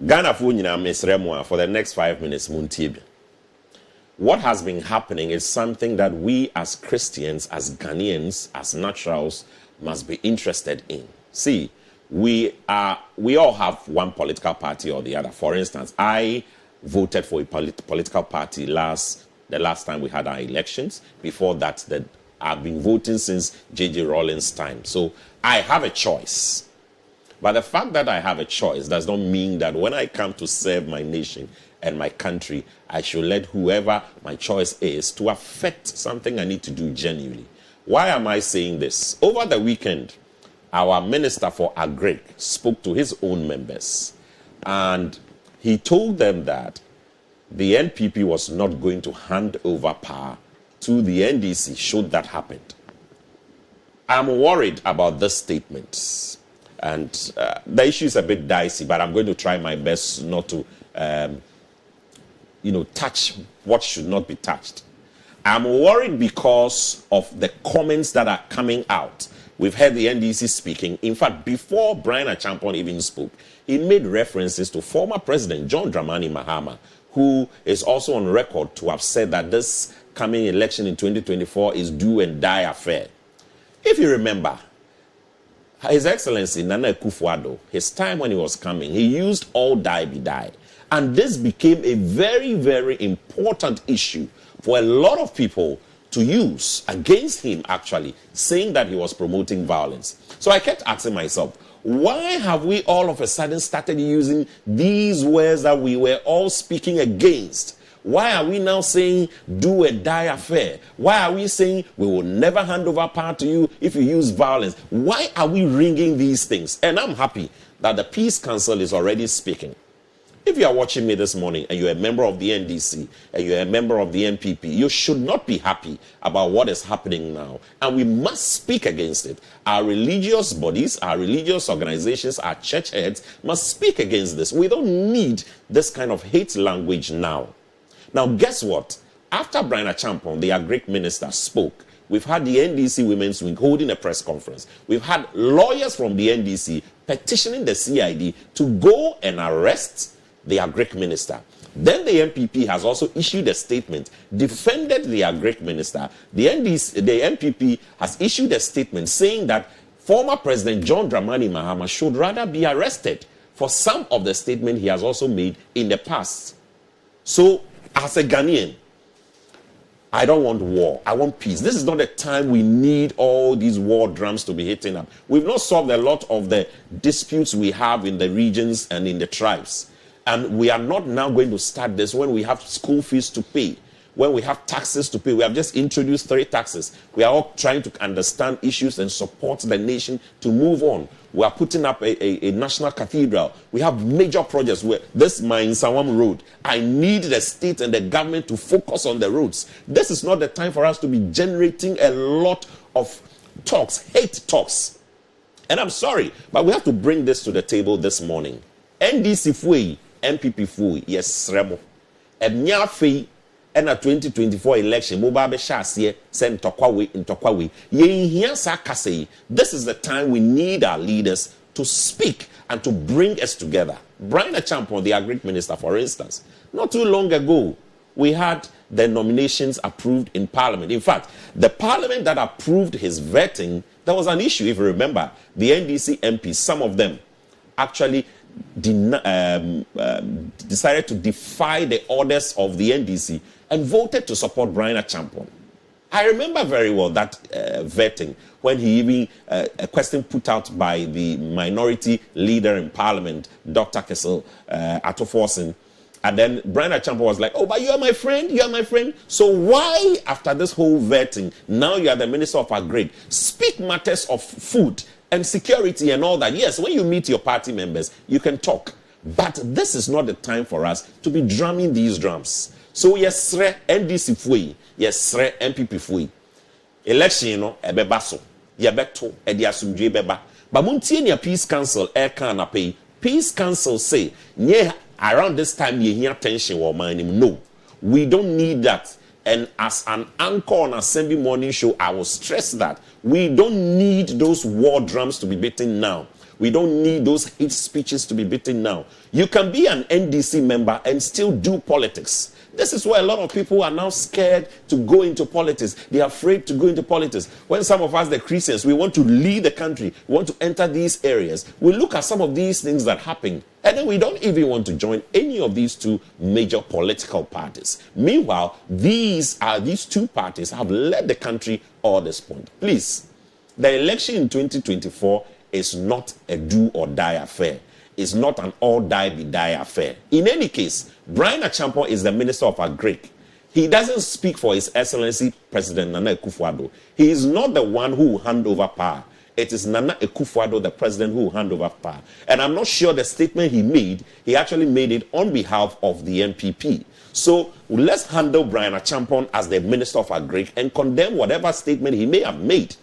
Ghana for the next 5 minutes, Muntib. What has been happening is something that we as Christians, as Ghanaians, as naturals, must be interested in. See, we all have one political party or the other. For instance, I voted for a political party the last time we had our elections. Before that, I've been voting since J.J. Rawlings' time. So I have a choice. But the fact that I have a choice does not mean that when I come to serve my nation and my country, I should let whoever my choice is to affect something I need to do genuinely. Why am I saying this? Over the weekend, our Minister for Agric spoke to his own members, and he told them that the NPP was not going to hand over power to the NDC should that happen. I'm worried about this statement. And the issue is a bit dicey, but I'm going to try my best not to, touch what should not be touched. I'm worried because of the comments that are coming out. We've heard the NDC speaking. In fact, before Brian Achampong even spoke, he made references to former President John Dramani Mahama, who is also on record to have said that this coming election in 2024 is do and die affair. If you remember, His Excellency Nana Akufo-Addo, his time when he was coming, he used all die be die. And this became a very, very important issue for a lot of people to use against him, actually, saying that he was promoting violence. So I kept asking myself, why have we all of a sudden started using these words that we were all speaking against? Why are we now saying do a die affair? Why are we saying we will never hand over power to you if you use violence? Why are we ringing these things? And I'm happy that the Peace Council is already speaking. If you are watching me this morning and you're a member of the NDC and you're a member of the NPP, you should not be happy about what is happening now. And we must speak against it. Our religious bodies, our religious organizations, our church heads must speak against this. We don't need this kind of hate language now. Now, guess what? After Brian Achampong, the Agric Minister, spoke, we've had the NDC Women's Wing holding a press conference. We've had lawyers from the NDC petitioning the CID to go and arrest the Agric Minister. Then the NPP has also issued a statement, defended the Agric Minister. The NPP has issued a statement saying that former President John Dramani Mahama should rather be arrested for some of the statements he has also made in the past. So, as a Ghanaian, I don't want war. I want peace. This is not the time we need all these war drums to be hitting up. We've not solved a lot of the disputes we have in the regions and in the tribes. And we are not now going to start this when we have school fees to pay, when we have taxes to pay. We have just introduced 3 taxes. We are all trying to understand issues and support the nation to move on. We are putting up a national cathedral. We have major projects. Where this Mine Sawam Road, I need the state and the government to focus on the roads. This is not the time for us to be generating a lot of talks, hate talks. And I'm sorry, but we have to bring this to the table this morning. NDC fui, NPP fui, yes, Remo. And Nyafi, and a 2024 election, Mubabe Shasie, send Tokwawe. This is the time we need our leaders to speak and to bring us together. Brian Achampong, the Agric Minister, for instance, not too long ago, we had the nominations approved in Parliament. In fact, the Parliament that approved his vetting, there was an issue, if you remember. The NDC MPs, some of them actually decided to defy the orders of the NDC and voted to support Brian Achampong. I remember very well that vetting, when he even, a question put out by the minority leader in Parliament, Dr. Kessel Atoforsen, and then Brian Achampong was like, oh, but you are my friend, you are my friend. So why, after this whole vetting, now you are the Minister of Agric, speak matters of food and security and all that? Yes, when you meet your party members, you can talk. But this is not the time for us to be drumming these drums. So yes, NDC fui, yes, NPP fui. Election, ebeba so, yebeto, edi asumdwe beba. But muntie ni Peace Council can pay. Peace Council say, yeah, around this time you hear tension or man. No, we don't need that. And as an anchor on Assembly Morning Show, I will stress that we don't need those war drums to be beaten now. We don't need those hate speeches to be beaten now. You can be an NDC member and still do politics. This is why a lot of people are now scared to go into politics. They are afraid to go into politics. When some of us, the Christians, we want to lead the country, we want to enter these areas, we look at some of these things that happen, and then we don't even want to join any of these two major political parties. Meanwhile, these two parties have led the country all this point. Please, the election in 2024 is not a do or die affair. It's not an all-die-be-die affair. In any case, Brian Achampong is the Minister of Agric. He doesn't speak for His Excellency President Nana Akufo-Addo. He is not the one who will hand over power. It is Nana Akufo-Addo, the president, who will hand over power. And I'm not sure the statement he made, he actually made it on behalf of the NPP. So let's handle Brian Achampong as the Minister of Agric and condemn whatever statement he may have made.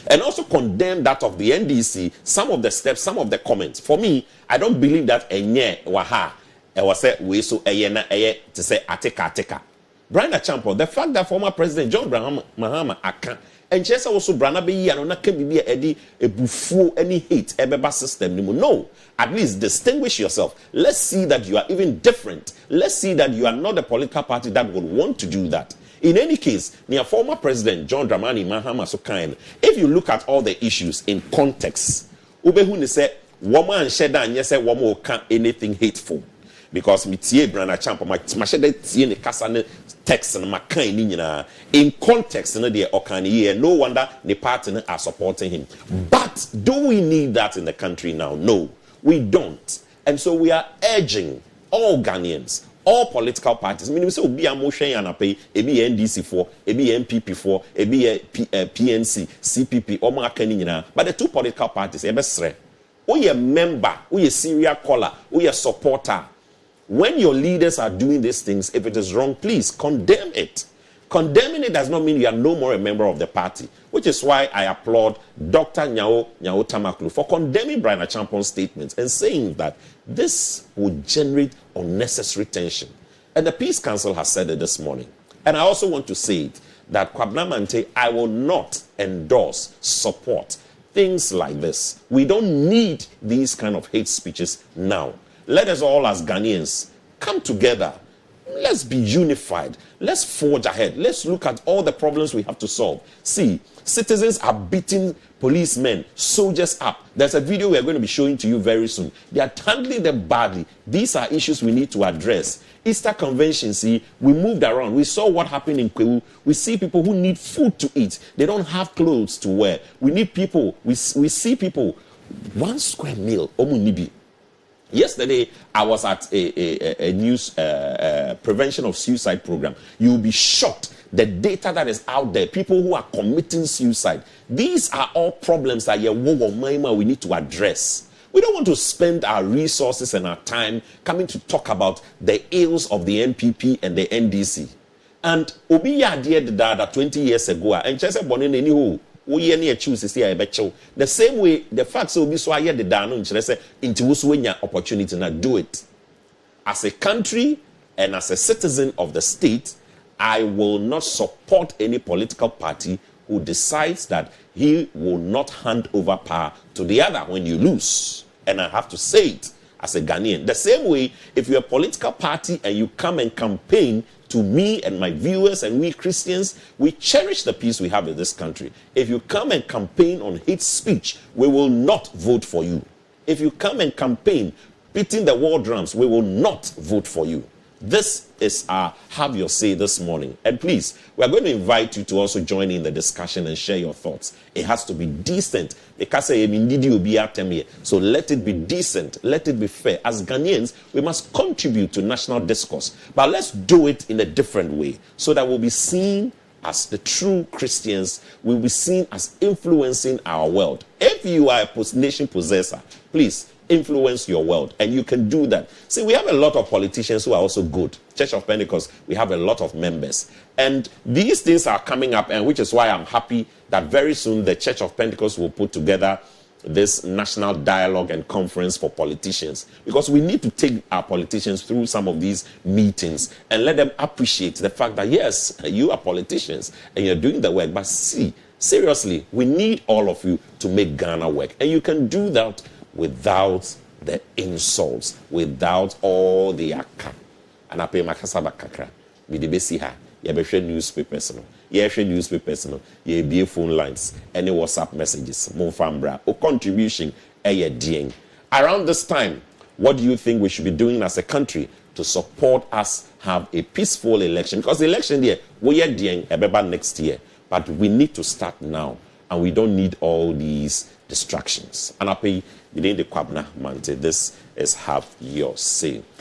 And also condemn that of the NDC, some of the steps, some of the comments. For me, I don't believe that enye waha was say we so to say ateka. Brian Achampong, the fact that former President John Mahama Akan and Chesa also Brana be and na can be a bufu any hate ebeba system. No, at least distinguish yourself. Let's see that you are even different. Let's see that you are not a political party that would want to do that. In any case, near former President John Dramani Mahama Sokain, if you look at all the issues in context, Ubehuni said, woman sheda and yes, woman can't anything hateful. Because mitie Brian Achampong, my sheda tie ne kasa text and makan in context, no wonder the party are supporting him. But do we need that in the country now? No, we don't. And so we are urging all Ghanaians, all political parties. I mean, we say obi amoshen anape, ebi NDC for, ebi MPP for, ebi PNC, CPP, omo akani nyina. But the two political parties, ebesre. Oye member, oye serial caller, oye supporter. When your leaders are doing these things, if it is wrong, please condemn it. Condemning it does not mean you are no more a member of the party, which is why I applaud Dr. Nyao Tamaklu for condemning Brian Achampong's statements and saying that this would generate unnecessary tension. And the Peace Council has said it this morning. And I also want to say it, that Kwabena Manteh, I will not endorse, support things like this. We don't need these kind of hate speeches now. Let us all as Ghanaians come together. Let's be unified. Let's forge ahead. Let's look at all the problems we have to solve. See, citizens are beating policemen, soldiers up. There's a video we are going to be showing to you very soon. They are handling them badly. These are issues we need to address. Easter convention, see, we moved around. We saw what happened in Kwewu. We see people who need food to eat. They don't have clothes to wear. We need people. We see people. 1 square meal, omunibi. Yesterday, I was at a news prevention of suicide program. You'll be shocked. The data that is out there, people who are committing suicide. These are all problems that we need to address. We don't want to spend our resources and our time coming to talk about the ills of the NPP and the NDC. And Obiya did that 20 years ago, and just born in any the same way, the facts will be so higher the down into opportunity to do it. As a country and as a citizen of the state, I will not support any political party who decides that he will not hand over power to the other when you lose. And I have to say it as a Ghanaian. The same way, if you're a political party and you come and campaign to me and my viewers and we Christians, we cherish the peace we have in this country. If you come and campaign on hate speech, we will not vote for you. If you come and campaign beating the war drums, we will not vote for you. This is our Have Your Say this morning. And please, we are going to invite you to also join in the discussion and share your thoughts. It has to be decent. So let it be decent. Let it be fair. As Ghanaians, we must contribute to national discourse. But let's do it in a different way so that we'll be seen as the true Christians. We'll be seen as influencing our world. If you are a nation possessor, please influence your world, and you can do that. See, we have a lot of politicians who are also good. Church of Pentecost, we have a lot of members, and these things are coming up, and which is why I'm happy that very soon the Church of Pentecost will put together this national dialogue and conference for politicians, because we need to take our politicians through some of these meetings and let them appreciate the fact that yes, you are politicians and you're doing the work, but see, Seriously, we need all of you to make Ghana work. And you can do that without the insults, without all the aka. And I pay my kasaba kakra. Me de besi ha. You be newspapers no. You share newspapers no. You be phone lines. Any WhatsApp messages. Monfambra. O contribution. Around this time, what do you think we should be doing as a country to support us have a peaceful election? Because the election there, we are doing next year. But we need to start now. And we don't need all these distractions. And I pay within the Kwabna Mante. This is Have Your Say.